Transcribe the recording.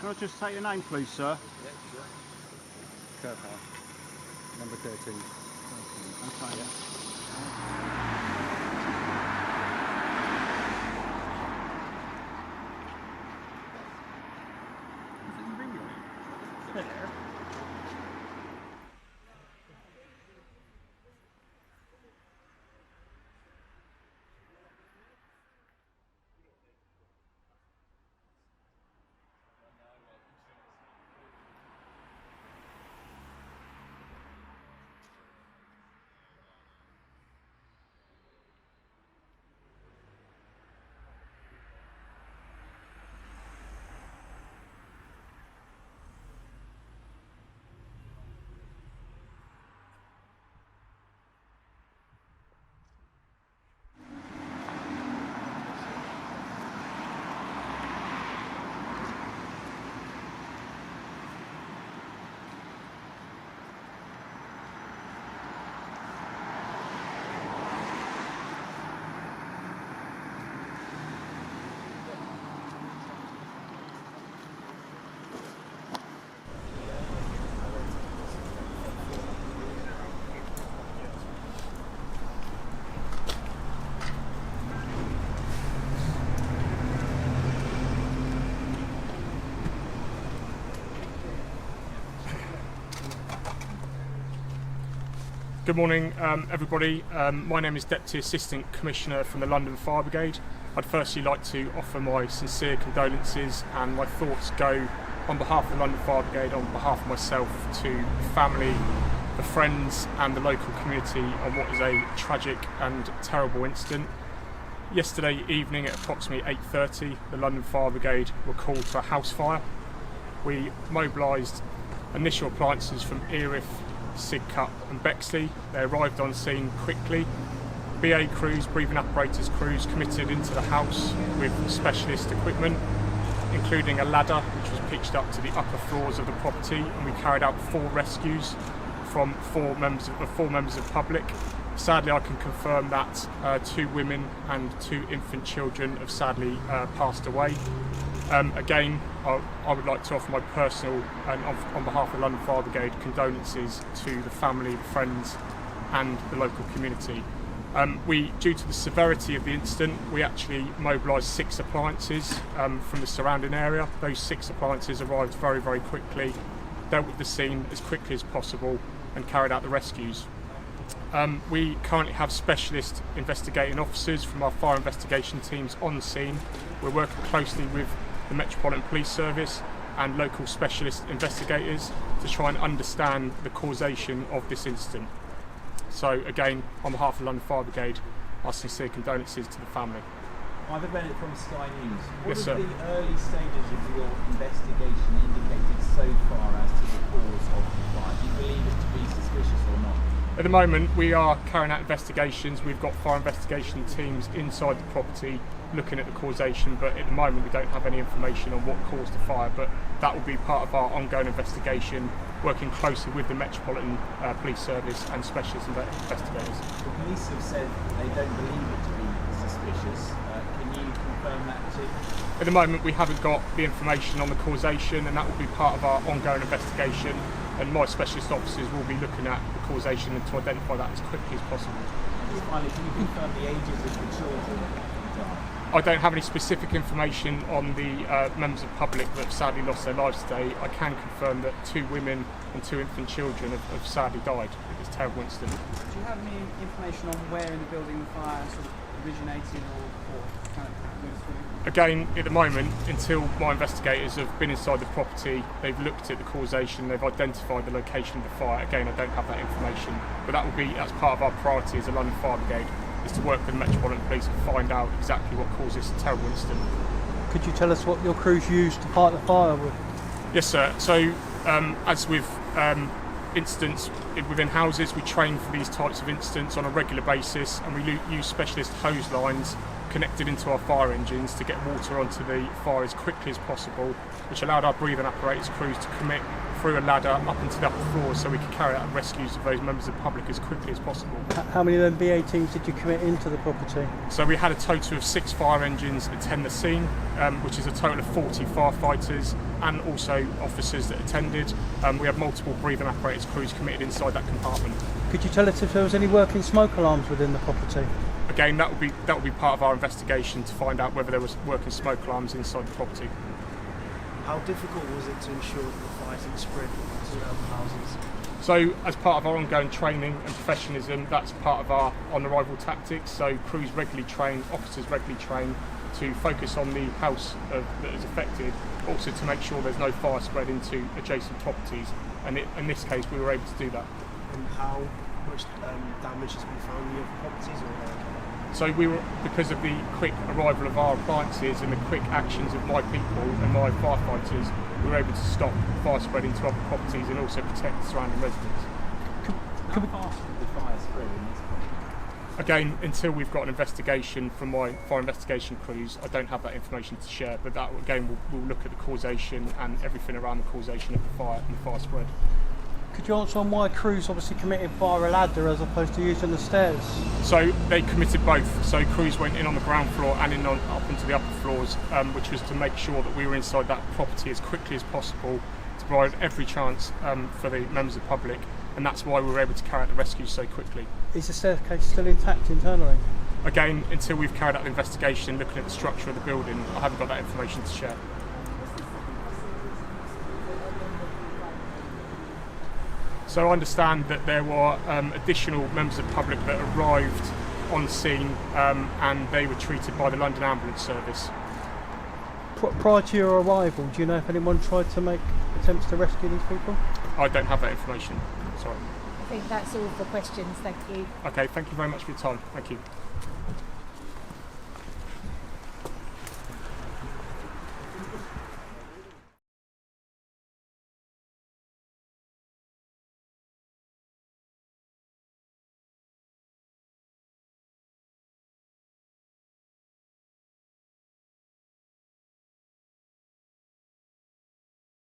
Can I just take your name, please, sir? Yeah, sure. Kirkhouse, number 13. Okay. Yeah. Good morning, everybody. My name is Deputy Assistant Commissioner from the London Fire Brigade. I'd firstly like to offer my sincere condolences, and my thoughts go on behalf of the London Fire Brigade, on behalf of myself, to the family, the friends and the local community on what is a tragic and terrible incident. Yesterday evening at approximately 8:30, the London Fire Brigade were called to a house fire. We mobilised initial appliances from Erith, Sidcup and Bexley. They arrived on scene quickly. BA crews, breathing apparatus crews, committed into the house with specialist equipment, including a ladder which was pitched up to the upper floors of the property, and we carried out 4 rescues from four members of public. Sadly, I can confirm that 2 women and 2 infant children have sadly passed away. Again, I would like to offer my personal and on behalf of the London Fire Brigade condolences to the family, the friends and the local community. Due to the severity of the incident, we actually mobilised 6 appliances from the surrounding area. Those 6 appliances arrived very, very quickly, dealt with the scene as quickly as possible and carried out the rescues. We currently have specialist investigating officers from our fire investigation teams on scene. We're working closely with the Metropolitan Police Service and local specialist investigators to try and understand the causation of this incident. So again, on behalf of the London Fire Brigade, our sincere condolences to the family. Ivor Bennett from Sky News. What Yes, have sir. the early stages of your investigation indicated so far as to the cause of the fire? Do you believe it to be suspicious or not? At the moment, we are carrying out investigations. We've got fire investigation teams inside the property looking at the causation, but at the moment we don't have any information on what caused the fire, but that will be part of our ongoing investigation, working closely with the Metropolitan Police Service and specialist investigators. The police have said they don't believe it to be suspicious. Can you confirm that too? At the moment we haven't got the information on the causation, and that will be part of our ongoing investigation, and my specialist officers will be looking at the causation and to identify that as quickly as possible. Just finally, can you confirm the ages of the children who died? I don't have any specific information on the members of the public that have sadly lost their lives today. I can confirm that 2 women and 2 infant children have sadly died in this terrible incident. Do you have any information on where in the building the fire sort of originated or kind of moved through? Again, at the moment, until my investigators have been inside the property, they've looked at the causation, they've identified the location of the fire. Again, I don't have that information, but that's part of our priority as a London Fire Brigade, is to work with the Metropolitan Police and find out exactly what caused this terrible incident. Could you tell us what your crews used to fight the fire with? Yes, sir. So, as with incidents within houses, we train for these types of incidents on a regular basis, and we use specialist hose lines connected into our fire engines to get water onto the fire as quickly as possible, which allowed our breathing apparatus crews to commit through a ladder up into the upper floors so we could carry out rescues of those members of the public as quickly as possible. How many of them VA teams did you commit into the property? So we had a total of 6 fire engines attend the scene, which is a total of 40 firefighters and also officers that attended. We had multiple breathing apparatus crews committed inside that compartment. Could you tell us if there was any working smoke alarms within the property? Again, that would be part of our investigation to find out whether there was working smoke alarms inside the property. How difficult was it to ensure that the fire didn't spread to other houses? So, as part of our ongoing training and professionalism, that's part of our on-arrival tactics. So, crews regularly train, officers regularly train to focus on the house that is affected, also to make sure there's no fire spread into adjacent properties. And in this case, we were able to do that. And how much damage has been found in the other properties? So because of the quick arrival of our appliances and the quick actions of my people and my firefighters, we were able to stop fire spreading to other properties and also protect the surrounding residents. How fast did the fire spread in this point? Again, until we've got an investigation from my fire investigation crews, I don't have that information to share, but that again we'll look at the causation and everything around the causation of the fire and the fire spread. Could you answer on why crews obviously committed via a ladder as opposed to using the stairs? So they committed both. So crews went in on the ground floor and up into the upper floors, which was to make sure that we were inside that property as quickly as possible to provide every chance for the members of the public, and that's why we were able to carry out the rescue so quickly. Is the staircase still intact internally? Again, until we've carried out the investigation, looking at the structure of the building, I haven't got that information to share. So I understand that there were additional members of the public that arrived on scene and they were treated by the London Ambulance Service. Prior to your arrival, do you know if anyone tried to make attempts to rescue these people? I don't have that information, sorry. I think that's all for questions, thank you. Okay, thank you very much for your time, thank you.